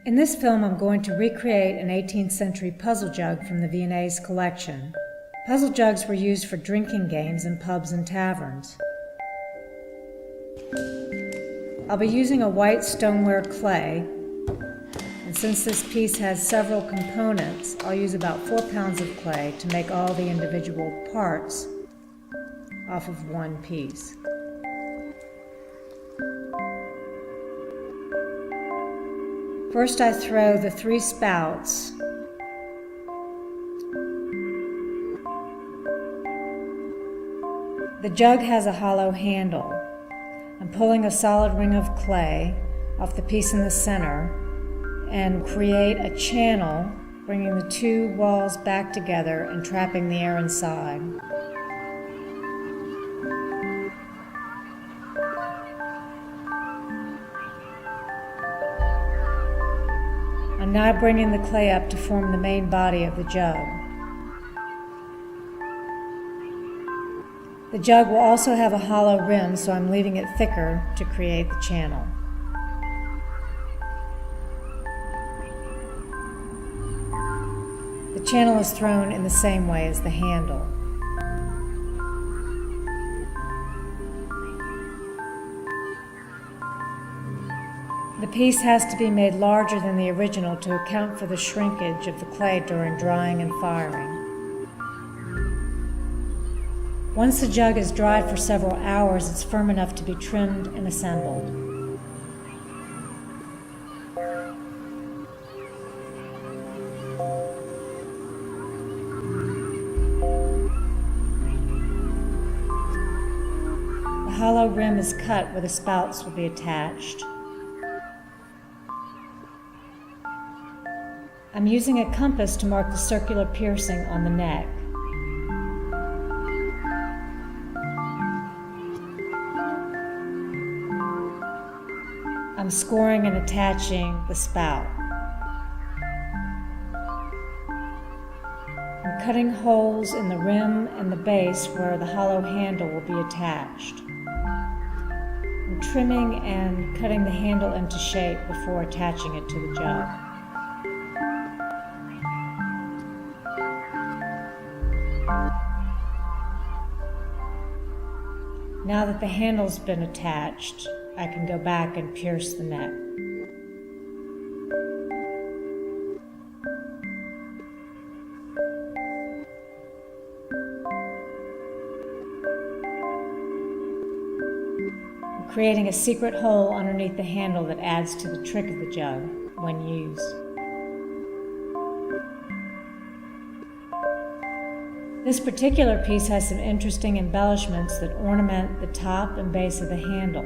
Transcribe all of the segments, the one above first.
In this film, I'm going to recreate an 18th century puzzle jug from the Viennese collection. Puzzle jugs were used for drinking games in pubs and taverns. I'll be using a white stoneware clay, and since this piece has several components, I'll use about 4 pounds of clay to make all the individual parts off of one piece. First, I throw the 3 spouts The jug has a hollow handle. I'm pulling a solid ring of clay off the piece in the center and create a channel, bringing the 2 walls back together and trapping the air inside. I'm now bringing the clay up to form the main body of the jug. The jug will also have a hollow rim, so I'm leaving it thicker to create the channel. The channel is thrown in the same way as the handle. The piece has to be made larger than the original to account for the shrinkage of the clay during drying and firing. Once the jug is dried for several hours, it's firm enough to be trimmed and assembled. The hollow rim is cut where the spouts will be attached. I'm using a compass to mark the circular piercing on the neck. I'm scoring and attaching the spout. I'm cutting holes in the rim and the base where the hollow handle will be attached. I'm trimming and cutting the handle into shape before attaching it to the jug. Now that the handle's been attached, I can go back and pierce the neck. I'm creating a secret hole underneath the handle that adds to the trick of the jug when used. This particular piece has some interesting embellishments that ornament the top and base of the handle.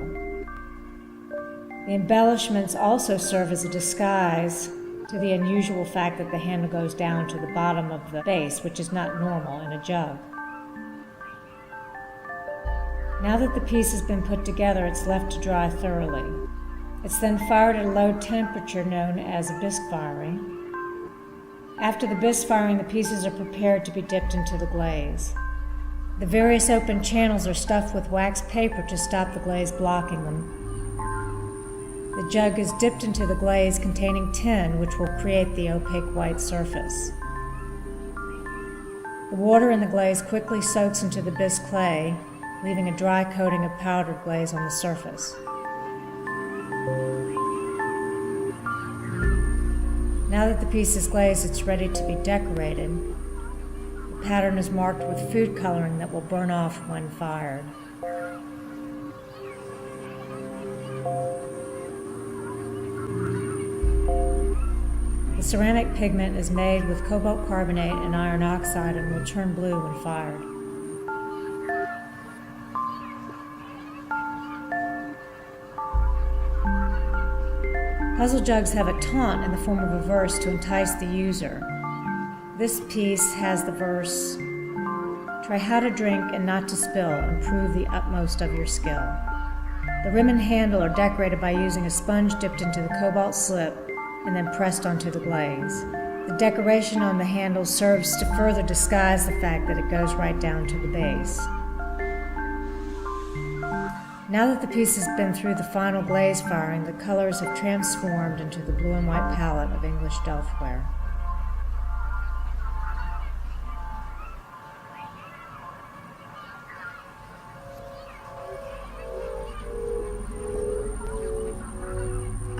The embellishments also serve as a disguise to the unusual fact that the handle goes down to the bottom of the base, which is not normal in a jug. Now that the piece has been put together, it's left to dry thoroughly. It's then fired at a low temperature known as a bisque firing. After the bisque firing, the pieces are prepared to be dipped into the glaze. The various open channels are stuffed with wax paper to stop the glaze blocking them. The jug is dipped into the glaze containing tin, which will create the opaque white surface. The water in the glaze quickly soaks into the bisque clay, leaving a dry coating of powdered glaze on the surface. Now that the piece is glazed, it's ready to be decorated. The pattern is marked with food coloring that will burn off when fired. The ceramic pigment is made with cobalt carbonate and iron oxide and will turn blue when fired. Puzzle jugs have a taunt in the form of a verse to entice the user. This piece has the verse, "Try how to drink and not to spill, and prove the utmost of your skill." The rim and handle are decorated by using a sponge dipped into the cobalt slip and then pressed onto the glaze. The decoration on the handle serves to further disguise the fact that it goes right down to the base. Now that the piece has been through the final glaze firing, the colors have transformed into the blue and white palette of English Delftware.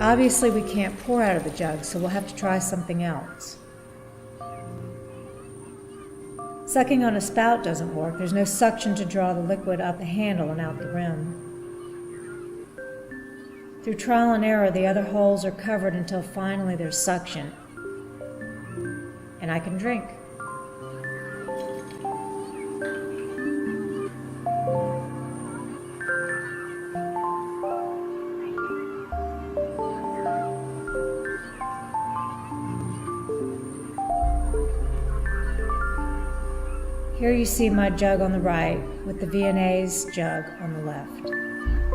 Obviously we can't pour out of the jug, so we'll have to try something else. Sucking on a spout doesn't work. There's no suction to draw the liquid up the handle and out the rim. Through trial and error, the other holes are covered until finally there's suction, and I can drink. Here you see my jug on the right with the Viennese jug on the left.